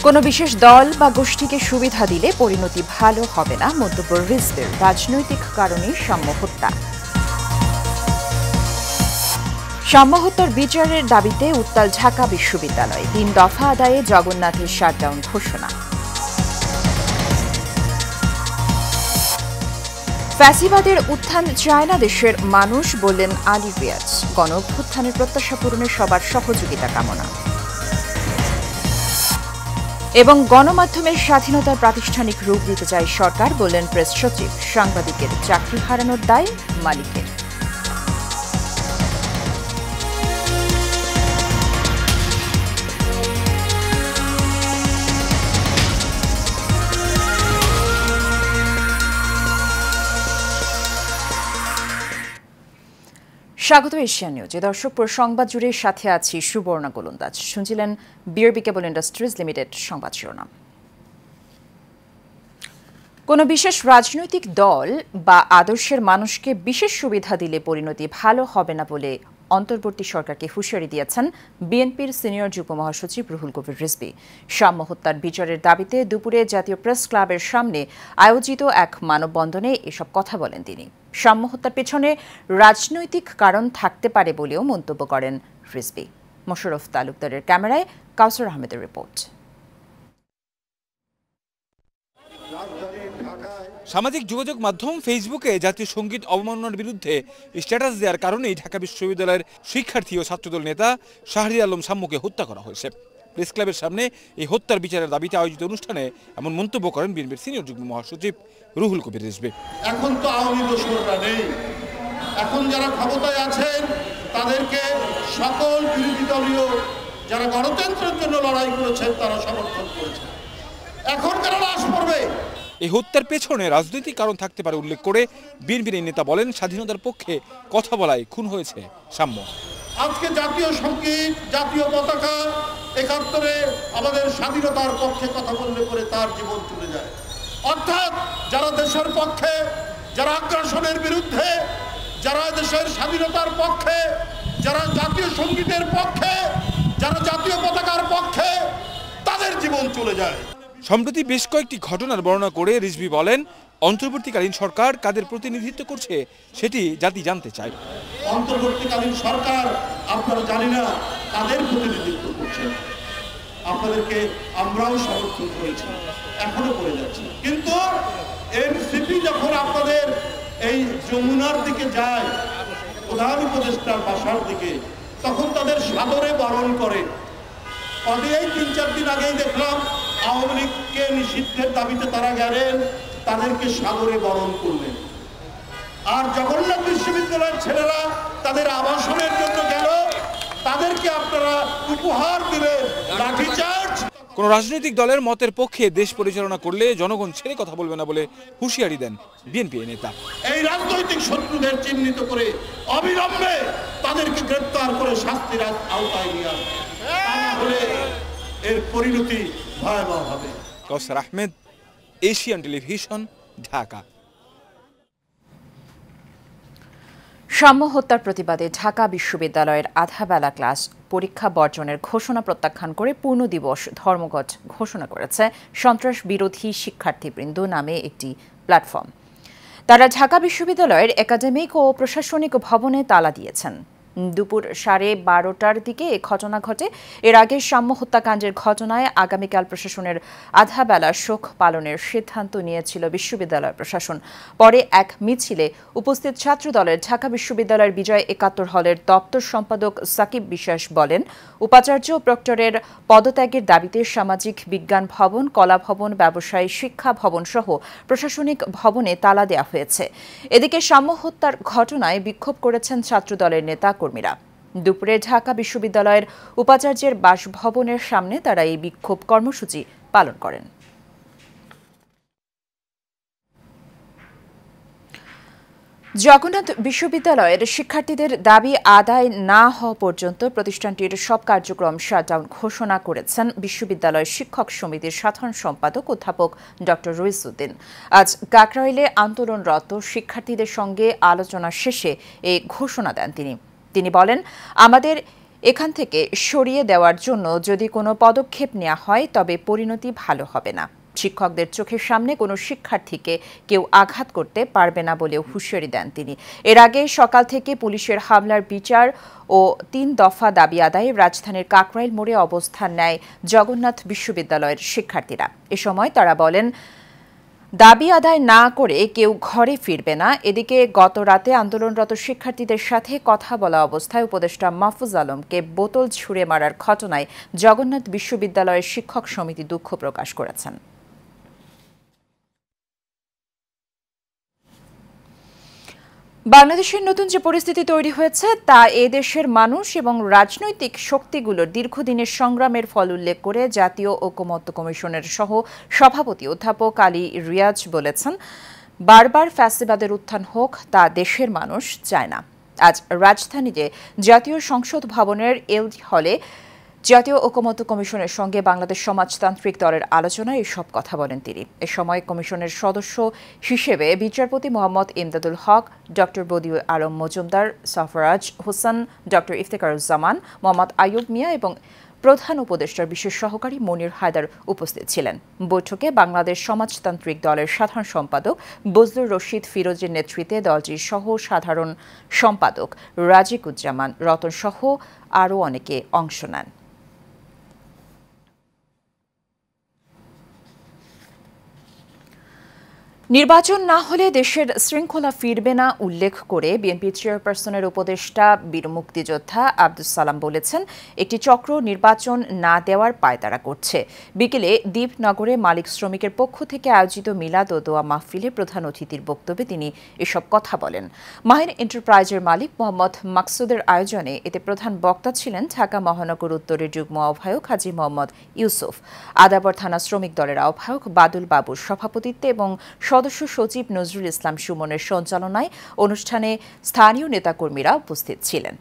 কোনো বিশেষ দল বা গোষ্ঠীকে সুবিধা দিলে পরিণতি ভালো হবে না, মন্তব্য রিজভির। রাজনৈতিক কারণে সাম্য হত্যা। সাম্য হত্যার বিচারের দাবিতে উত্তাল ঢাকা বিশ্ববিদ্যালয়। ৩ দফা আদায়ে জগন্নাথের শাটডাউন ঘোষণা। ফ্যাসিবাদের উত্থান চায় না দেশের মানুষ, বললেন আলী রিয়াজ। গণ অভ্যুত্থানের প্রত্যাশা পূরণে সবার সহযোগিতা কামনা। এবং গণমাধ্যমের স্বাধীনতার প্রাতিষ্ঠানিক রূপ দিতে চায় সরকার, বললেন প্রেস সচিব। সাংবাদিকের চাকরি হারানোর দায় মালিকের। স্বাগত এশিয়া নিউজে। দর্শক, পুরো সংবাদ জুড়ে সাথে আছি সুবর্ণা গোলন্দাজ। শুনছিলেন বিআরবি কেবল ইন্ডাস্ট্রিজ লিমিটেড সংবাদ শিরোনাম। কোনো বিশেষ রাজনৈতিক দল বা আদর্শের মানুষকে বিশেষ সুবিধা দিলে পরিণতি ভালো হবে না বলে অন্তর্বর্তী সরকারকে হুঁশিয়ারি দিয়েছেন বিএনপির সিনিয়র যুগ্ম মহাসচিব রুহুল কবির রিজভী। সাম্য হত্যার বিচারের দাবিতে দুপুরে জাতীয় প্রেস ক্লাবের সামনে আয়োজিত এক মানববন্ধনে এসব কথা বলেন তিনি। সাম্য হত্যার পেছনে রাজনৈতিক কারণ থাকতে পারে বলেও মন্তব্য করেন রিজভী। মোশাররফ তালুকদারের ক্যামেরায় কাউসার আহমেদের রিপোর্ট। সামাজিক যোগাযোগ মাধ্যম ফেসবুকে জাতীয় সঙ্গীত অবমাননার বিরুদ্ধে স্ট্যাটাস দেওয়ার কারণেই ঢাকা বিশ্ববিদ্যালয়ের শিক্ষার্থী ও ছাত্রদল নেতা শাহরিয়ার আলম সাম্যকে হত্যা করা হয়েছে। প্রেস ক্লাবের সামনে এই হত্যার বিচারের দাবিতে আয়োজিত অনুষ্ঠানে এমন মন্তব্য করেন বিএনপির সিনিয়র যুগ্ম মহাসচিব রুহুল কবির রিজভী। এখন তো আওয়ামী দোসররা নেই, এখন যারা ক্ষমতায় আছেন তাদেরকে সকল বিরোধী দলীয় যারা গণতন্ত্রের জন্য লড়াই করেছেন তারা সমর্থন করেছেন। এখন কারা লাশ পড়বে? এই হত্যার পেছনে রাজনৈতিক কারণ থাকতে পারে উল্লেখ করে বিএনপির নেতা বলেন, স্বাধীনতার পক্ষে কথা বলায় খুন হয়েছে সাম্য। আজকে জাতীয় সঙ্গীত, জাতীয় পতাকা, ৭১-এ আমাদের স্বাধীনতার পক্ষে কথা বললে করে তার জীবন চলে যায়। অর্থাৎ যারা দেশের পক্ষে, যারা আগ্রাসনের বিরুদ্ধে, যারা দেশের স্বাধীনতার পক্ষে, যারা জাতীয় সঙ্গীতের পক্ষে, যারা জাতীয় পতাকার পক্ষে, তাদের জীবন চলে যায়। সম্প্রতি বেশ কয়েকটি ঘটনার বর্ণনা করে রিজভী বলেন, অন্তর্বর্তীকালীন সরকার কাদের প্রতিনিধিত্ব করছে সেটি জাতি জানতে চায়। অন্তর্বর্তীকালীন সরকার আপনারা জানি না কাদের প্রতিনিধিত্ব করছেন। আপনাদেরকে আমরাও সমর্থন করেছি, এখনো করে যাচ্ছি। কিন্তু এনসিপি যখন আপনাদের এই যমুনার দিকে যায়, প্রধান উপদেষ্টার বাসার দিকে, তখন তাদের সাদরে বরণ করে। এই ৩-৪ দিন আগেই দেখলাম আওয়ামী লীগকে নিষিদ্ধের দাবিতে তারা গেলেন, তাদেরকে সাদরে বরণ করলেন। আর জগন্নাথ বিশ্ববিদ্যালয়ের ছেলেরা তাদের আবাসনের জন্য গেল, তাদেরকে আপনারা উপহার দিলেন লাঠিচার্জ। কোন রাজনৈতিক দলের মতের পক্ষে দেশ পরিচালনা করলে জনগণ ছেড়ে কথা বলবে না বলে হুঁশিয়ারি দেন বিএনপি নেতা। এই রাজনৈতিক শত্রুদের চিহ্নিত করে অবিলম্বে তাদেরকে গ্রেফতার করে শাস্তির আওতায় নিয়ে আসবে, তা না হলে এর পরিণতি ভয়াবহ হবে। কাউসার আহমেদ, এশিয়ান টেলিভিশন, ঢাকা। সাম্য হত্যার প্রতিবাদে ঢাকা বিশ্ববিদ্যালয়ের আধাবেলা ক্লাস পরীক্ষা বর্জনের ঘোষণা প্রত্যাখ্যান করে পূর্ণ দিবস ধর্মঘট ঘোষণা করেছে সন্ত্রাস বিরোধী শিক্ষার্থীবৃন্দ নামে একটি প্ল্যাটফর্ম। তারা ঢাকা বিশ্ববিদ্যালয়ের একাডেমিক ও প্রশাসনিক ভবনে তালা দিয়েছেন। দুপুর 12:30টার দিকে এ ঘটনা ঘটে। এর আগে সাম্য হত্যাকাণ্ডের ঘটনায় আগামীকাল প্রশাসনের আধাবেলা শোক পালনের সিদ্ধান্ত নিয়েছিল বিশ্ববিদ্যালয় প্রশাসন। পরে এক মিছিলে উপস্থিত ছাত্রদলের ঢাকা বিশ্ববিদ্যালয়ের বিজয় ৭১ হলের দপ্তর সম্পাদক সাকিব বিশ্বাস বলেন, উপাচার্য প্রক্টরের পদত্যাগের দাবিতে সামাজিক বিজ্ঞান ভবন, কলা ভবন, ব্যবসায়ী শিক্ষা ভবন সহ প্রশাসনিক ভবনে তালা দেওয়া হয়েছে। এদিকে সাম্য হত্যার ঘটনায় বিক্ষোভ করেছেন ছাত্রদলের নেতা কর্মীরা। দুপুরে ঢাকা বিশ্ববিদ্যালয়ের উপাচার্যের বাসভবনের সামনে তারা এই বিক্ষোভ কর্মসূচি পালন করেন। জগন্নাথ বিশ্ববিদ্যালয়ের শিক্ষার্থীদের দাবি আদায় না হওয়া পর্যন্ত প্রতিষ্ঠানটির সব কার্যক্রম শাটডাউন ঘোষণা করেছেন বিশ্ববিদ্যালয় শিক্ষক সমিতির সাধারণ সম্পাদক অধ্যাপক ড রইসউদ্দিন। আজ কাকরাইলে আন্দোলনরত শিক্ষার্থীদের সঙ্গে আলোচনা শেষে এই ঘোষণা দেন তিনি। বলেন, আমাদের এখান থেকে সরিয়ে দেওয়ার জন্য যদি কোনো পদক্ষেপ নেওয়া হয় তবে পরিণতি ভালো হবে না। শিক্ষকদের চোখের সামনে কোনো শিক্ষার্থীকে কেউ আঘাত করতে পারবে না বলেও হুঁশিয়ারি দেন তিনি। এর আগে সকাল থেকে পুলিশের হামলার বিচার ও ৩ দফা দাবি আদায়ে রাজধানীর কাকরাইল মোড়ে অবস্থান নেয় জগন্নাথ বিশ্ববিদ্যালয়ের শিক্ষার্থীরা। এ সময় তারা বলেন, দাবি আদায় না করে কেউ ঘরে ফিরবে না। এদিকে গত রাতে আন্দোলনরত শিক্ষার্থীদের সাথে কথা বলা অবস্থায় উপদেষ্টা মাহফুজ আলমকে বোতল ছুঁড়ে মারার ঘটনায় জগন্নাথ বিশ্ববিদ্যালয়ের শিক্ষক সমিতি দুঃখ প্রকাশ করেছেন। বাংলাদেশের নতুন যে পরিস্থিতি তৈরি হয়েছে তা এ দেশের মানুষ এবং রাজনৈতিক শক্তিগুলোর দীর্ঘদিনের সংগ্রামের ফল উল্লেখ করে জাতীয় ঐকমত্য কমিশনের সহ সভাপতি অধ্যাপক আলী রিয়াজ বলেছেন, বারবার ফ্যাসিবাদের উত্থান হোক তা দেশের মানুষ চায় না। আজ রাজধানীতে জাতীয় সংসদ ভবনের এলডি হলে জাতীয় ঐকমত্য কমিশনের সঙ্গে বাংলাদেশ সমাজতান্ত্রিক দলের আলোচনায় এসব কথা বলেন তিনি। এ সময় কমিশনের সদস্য হিসেবে বিচারপতি মোহাম্মদ ইমদাদুল হক, ডক্টর বদিউল আলম মজুমদার, সফরাজ হোসেন, ডক্টর ইফতেখারুজ্জামান, মোহাম্মদ আইয়ুব মিয়া এবং প্রধান উপদেষ্টার বিশেষ সহকারী মনির হায়দার উপস্থিত ছিলেন। বৈঠকে বাংলাদেশ সমাজতান্ত্রিক দলের সাধারণ সম্পাদক বজলুর রশিদ ফিরোজের নেতৃত্বে দলটির সহ সাধারণ সম্পাদক রাজিকুজ্জামান রতন সহ আরও অনেকে অংশ নেন। নির্বাচন না হলে দেশের শৃঙ্খলা ফিরবে না উল্লেখ করে বিএনপি চেয়ারপারসনের উপদেষ্টা বীর মুক্তিযোদ্ধা আব্দুস সালাম বলেছেন, একটি চক্র নির্বাচন না দেওয়ার পায়তারা করছে। বিকেলে দ্বীপনগরে মালিক শ্রমিকের পক্ষ থেকে আয়োজিত মিলাদ ও দোয়া মাহফিলে প্রধান অতিথির বক্তব্যে তিনি এসব কথা বলেন। মাহির এন্টারপ্রাইজের মালিক মোহাম্মদ মাকসুদের আয়োজনে এতে প্রধান বক্তা ছিলেন ঢাকা মহানগর উত্তরের যুগ্ম আহ্বায়ক হাজী মোহাম্মদ ইউসুফ, আদাবর থানা শ্রমিক দলের আহ্বায়ক বাদুল বাবুর সভাপতিত্বে এবং সদস্য সচিব নজরুল ইসলাম সুমনের সঞ্চালনায় অনুষ্ঠানে স্থানীয় নেতাকর্মীরা উপস্থিত ছিলেন।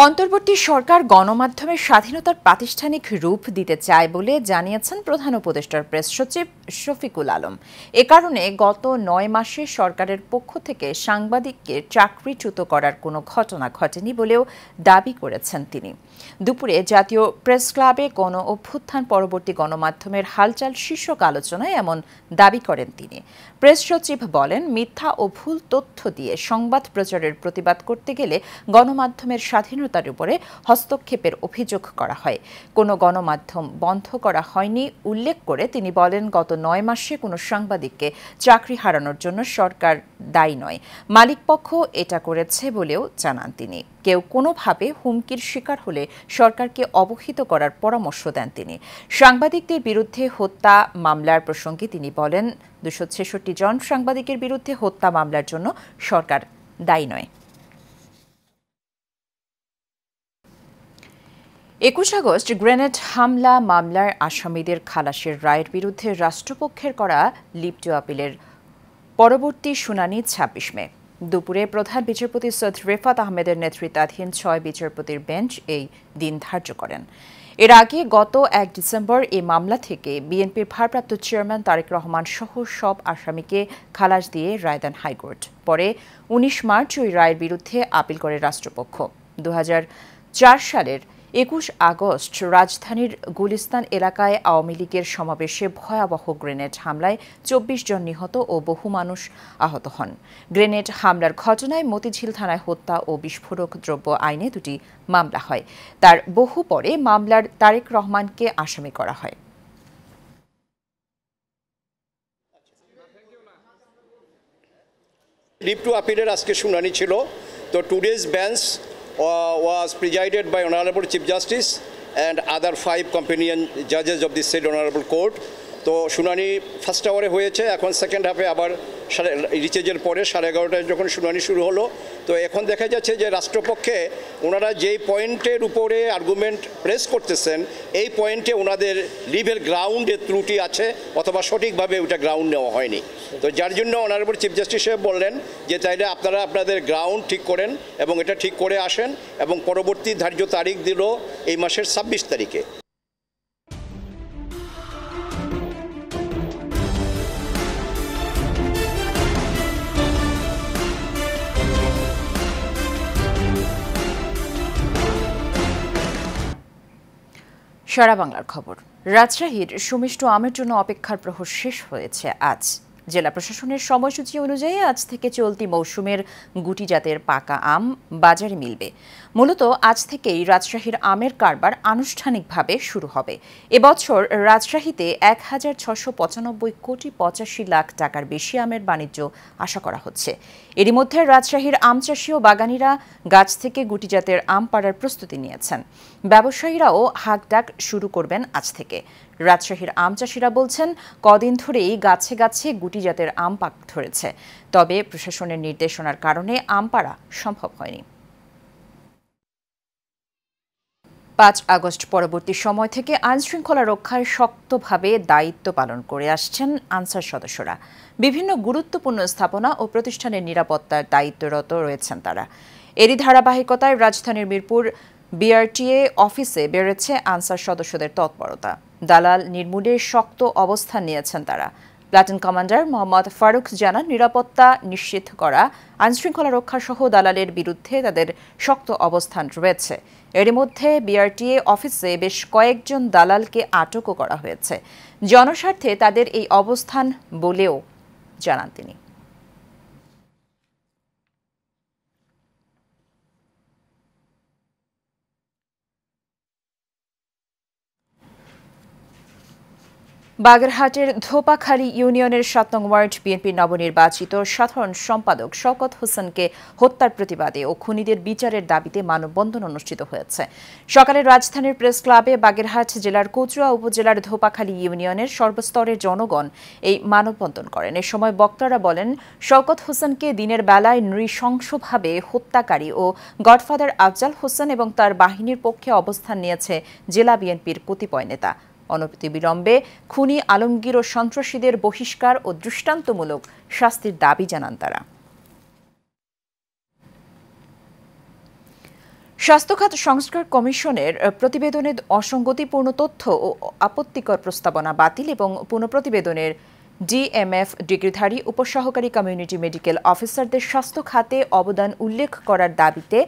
অন্তর্বর্তী সরকার গণমাধ্যমের স্বাধীনতার প্রাতিষ্ঠানিক রূপ দিতে চায় বলে জানিয়েছেন প্রধান উপদেষ্টার প্রেস সচিব শফিকুল আলম। এ কারণে গত ৯ মাসে সরকারের পক্ষ থেকে সাংবাদিককে চাকরিচ্যুত করার কোনো ঘটনা ঘটেনি বলেও দাবি করেছেন তিনি। দুপুরে জাতীয় প্রেস ক্লাবে গণ অভ্যুত্থান পরবর্তী গণমাধ্যমের হালচাল শীর্ষক আলোচনায় এমন দাবি করেন তিনি। প্রেস সচিব বলেন, মিথ্যা ও ভুল তথ্য দিয়ে সংবাদ প্রচারের প্রতিবাদ করতে গেলে গণমাধ্যমের স্বাধীনতার উপরে হস্তক্ষেপের অভিযোগ করা হয়। কোনো গণমাধ্যম বন্ধ করা হয়নি উল্লেখ করে তিনি বলেন, গত ৯ মাসে কোনো সাংবাদিককে চাকরি হারানোর জন্য সরকার দায়ী নয়, মালিকপক্ষ এটা করেছে বলেও জানান তিনি। কেউ কোনোভাবে হুমকির শিকার হলে সরকারকে অবহিত করার পরামর্শ দেন তিনি। সাংবাদিকদের বিরুদ্ধে হত্যা মামলার প্রসঙ্গে তিনি বলেন, ২৬৬ জন সাংবাদিকের বিরুদ্ধে হত্যা মামলার জন্য সরকার দায়ী নয়। ২১ আগস্ট গ্রেনেড হামলা মামলার আসামিদের খালাসের রায়ের বিরুদ্ধে রাষ্ট্রপক্ষের করা লিভ টু আপিলের পরবর্তী শুনানি ২৬ মে। দুপুরে প্রধান বিচারপতি সৈয়দ রেফাত আহমেদের নেতৃত্বাধীন ৬ বিচারপতির বেঞ্চ এই দিন ধার্য করেন। এর আগে গত ১ ডিসেম্বর এই মামলা থেকে বিএনপির ভারপ্রাপ্ত চেয়ারম্যান তারেক রহমান সহ সব আসামিকে খালাস দিয়ে রায় দেন হাইকোর্ট। পরে ১৯ মার্চ ওই রায়ের বিরুদ্ধে আপিল করে রাষ্ট্রপক্ষ। ২০০৪ সালের ২১ আগস্ট রাজধানীর গুলিস্তান এলাকায় আওয়ামী লীগের সমাবেশে ভয়াবহ গ্রেনেড হামলায় ২৪ জন নিহত ও বহু মানুষ আহত হন। গ্রেনেড হামলার ঘটনায় মতিঝিল থানায় হত্যা ও বিস্ফোরক দ্রব্য আইনে ২টি মামলা হয়। তার বহু পরে মামলার তারেক রহমানকে আসামি করা হয়। লিভ টু আপিলের আজকে শুনানি ছিল। তো today's bench was presided by Honorable Chief Justice and other 5 companion judges of the said Honorable Court. তো শুনানি ফার্স্ট আওয়ারে হয়েছে, এখন সেকেন্ড হাফে আবার রিচেজের পরে 11:30টায় যখন শুনানি শুরু হলো। তো এখন দেখা যাচ্ছে যে রাষ্ট্রপক্ষে ওনারা যেই পয়েন্টের উপরে আর্গুমেন্ট প্রেস করতেছেন এই পয়েন্টে ওনাদের লিভের গ্রাউন্ডের ত্রুটি আছে অথবা সঠিকভাবে ওটা গ্রাউন্ড নেওয়া হয়নি। তো যার জন্য অনারেবল চিফ জাস্টিস সাহেব বললেন যে তাইলে আপনারা আপনাদের গ্রাউন্ড ঠিক করেন এবং এটা ঠিক করে আসেন, এবং পরবর্তী ধার্য তারিখ দিল এই মাসের ২৬ তারিখে। সারা বাংলার খবর। রাজশাহীর সুমিষ্ট আমের জন্য অপেক্ষার প্রহর শেষ হয়েছে আজ। জেলা প্রশাসনের সময়সূচি অনুযায়ী আজ থেকে চলতি মৌসুমের গুটি জাতের পাকা আম বাজারে মিলবে। মূলত আজ থেকেই রাজশাহীর আমের কারবার আনুষ্ঠানিকভাবে শুরু হবে। এবছর রাজশাহীতে ১,৬৯৫ কোটি ৮৫ লাখ টাকার বেশি আমের বাণিজ্য আশা করা হচ্ছে। এরই মধ্যে রাজশাহীর আম চাষি ও বাগানীরা গাছ থেকে গুটি জাতের আম পাড়ার প্রস্তুতি নিয়েছেন। ব্যবসায়ীরাও হাঁকডাক শুরু করবেন আজ থেকে। রাজশাহীর আম চাষিরা বলছেন, কদিন ধরেই গাছে গাছে গুটি জাতের আম পাক ধরেছে, তবে প্রশাসনের নির্দেশনার কারণে আম পাড়া সম্ভব হয়নি। ৫ আগস্ট পরবর্তী সময় থেকে আইনশৃঙ্খলা রক্ষায় শক্তভাবে দায়িত্ব পালন করে আসছেন আনসার সদস্যরা। বিভিন্ন গুরুত্বপূর্ণ স্থাপনা ও প্রতিষ্ঠানের নিরাপত্তার দায়িত্বরত রয়েছেন তারা। এরই ধারাবাহিকতায় রাজধানীর মিরপুর বিআরটিএ অফিসে বেড়েছে আনসার সদস্যদের তৎপরতা। দালাল নির্মূলে শক্ত অবস্থান নিয়েছেন তারা। প্লাটুন কমান্ডার মোহাম্মদ ফারুক জানান, নিরাপত্তা নিশ্চিত করা, আইনশৃঙ্খলা রক্ষা সহ দালালের বিরুদ্ধে তাদের শক্ত অবস্থান রয়েছে। এর মধ্যে বিআরটিএ অফিসে বেশ কয়েকজন দালালকে আটকও করা হয়েছে। জনস্বার্থে তাদের এই অবস্থান বলেও জানান তিনি। বাগেরহাটের ধোপাখালী ইউনিয়নের ৭ নং ওয়ার্ড বিএনপির নবনির্বাচিত সাধারণ সম্পাদক শওকত হোসেনকে হত্যার প্রতিবাদে ও খুনিদের বিচারের দাবিতে মানববন্ধন অনুষ্ঠিত হয়েছে। সকালে রাজধানীর প্রেস ক্লাবে বাগেরহাট জেলার কচুয়া উপজেলার ধোপাখালী ইউনিয়নের সর্বস্তরের জনগণ এই মানববন্ধন করেন। এ সময় বক্তারা বলেন, শওকত হোসেনকে দিনের বেলায় নৃশংসভাবে হত্যাকারী ও গডফাদার আফজাল হোসেন এবং তার বাহিনীর পক্ষে অবস্থান নিয়েছে জেলা বিএনপির কতিপয় নেতা। অনতিবিলম্বে খুনি আলমগীর ও সন্ত্রাসীদের বহিষ্কার ও দৃষ্টান্তমূলক শাস্তির দাবি জানান তারা। স্বাস্থ্যখাত সংস্কার কমিশনের প্রতিবেদনে অসঙ্গতিপূর্ণ তথ্য ও আপত্তিকর প্রস্তাবনা বাতিল এবং পুনঃপ্রতিবেদনের ডিএমএফ ডিগ্রিধারী উপসহকারী কমিউনিটি মেডিকেল অফিসারদের স্বাস্থ্য খাতে অবদান উল্লেখ করার দাবিতে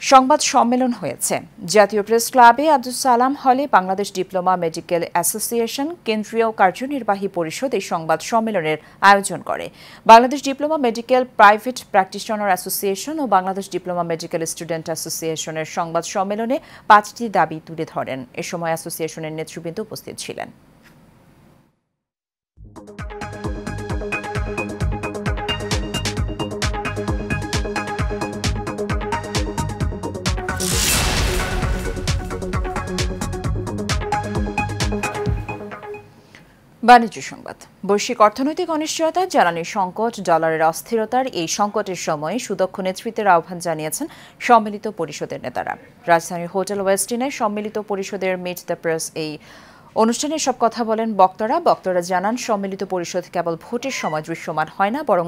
সংবাদ সম্মেলন হয়েছে। জাতীয় প্রেস ক্লাবে আব্দুল সালাম হলে বাংলাদেশ ডিপ্লোমা মেডিকেল অ্যাসোসিয়েশন কেন্দ্রীয় কার্যনির্বাহী পরিষদ এই সংবাদ সম্মেলনের আয়োজন করে। Bangladesh diploma medical private practitioner association ও বাংলাদেশ ডিপ্লোমা মেডিকেল স্টুডেন্ট অ্যাসোসিয়েশনের সংবাদ সম্মেলনে 5টি দাবি তুলে ধরেন। এ সময় অ্যাসোসিয়েশনের নেতৃবৃন্দ উপস্থিত ছিলেন। বাণিজ্য সংবাদ। বৈশ্বিক অর্থনৈতিক অনিশ্চয়তা, জ্বালানি সংকট, ডলারের অস্থিরতার এই সংকটের সময়ে সুদক্ষ নেতৃত্বের আহ্বান জানিয়েছেন সম্মিলিত পরিষদের নেতারা। রাজধানীর হোটেল ওয়েস্টিনে সম্মিলিত পরিষদের মিট দ্য প্রেস এই অনুষ্ঠানে সব কথা বলেন বক্তারা জানান, সম্মিলিত পরিষদ কেবল ভোটের সময় দৃশ্যমান হয় না, বরং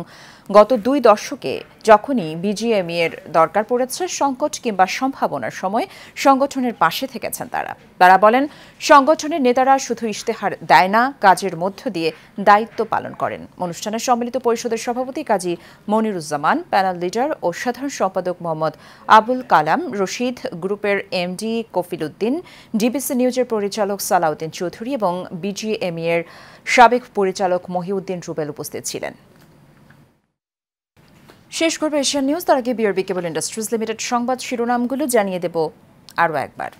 গত 2 দশকে যখনই বিজিএমই এর দরকার পড়েছে, সংকট কিংবা সম্ভাবনার সময় সংগঠনের পাশে থেকেছেন তারা বলেন, সংগঠনের নেতারা শুধু ইশতেহার দেয় না, কাজের মধ্য দিয়ে দায়িত্ব পালন করেন। অনুষ্ঠানে সম্মিলিত পরিষদের সভাপতি কাজী মনিরুজ্জামান, প্যানেল লিডার ও সাধারণ সম্পাদক মোহাম্মদ আবুল কালাম রশিদ, গ্রুপের এমডি কফিল উদ্দিন, ডিবিসি নিউজের পরিচালক সালাউদ্দিন চৌধুরী এবং বিজিএমই এর সাবেক পরিচালক মহিউদ্দিন রুবেল উপস্থিত ছিলেন। শেষ করবে এশিয়ান নিউজ, তার আগে বিআরবি কেবল ইন্ডাস্ট্রিজ লিমিটেড সংবাদ শিরোনামগুলো জানিয়ে দেব আরও একবার।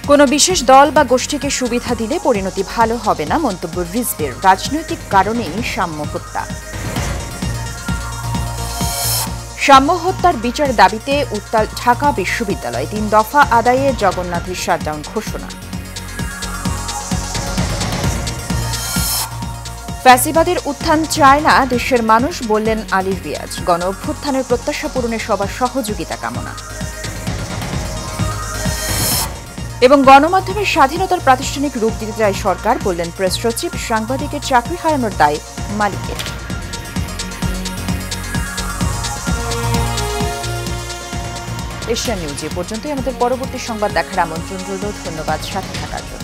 কোনো বিশেষ দল বা গোষ্ঠীকে সুবিধা দিলে পরিণতি ভালো হবে না, মন্তব্য রিজভির। রাজনৈতিক কারণেই সাম্য হত্যা। সাম্য হত্যার বিচার দাবিতে উত্তাল ঢাকা বিশ্ববিদ্যালয়, 3 দফা আদায়ে জগন্নাথের শাটডাউন ঘোষণা। ফ্যাসিবাদের উত্থান চায় না দেশের মানুষ, বললেন আলী রিয়াজ। গণ অভ্যুত্থানের প্রত্যাশা পূরণে সবার সহযোগিতা কামনা। এবং গণমাধ্যমের স্বাধীনতার প্রাতিষ্ঠানিক রূপ দিতে চায় সরকার, বললেন প্রেস সচিব। সাংবাদিকের চাকরি হারানোর দায় মালিকের। এশিয়ান নিউজ এ পর্যন্তই। আমাদের পরবর্তী সংবাদ দেখার আমন্ত্রণ রইল। ধন্যবাদ সাথে থাকার জন্য।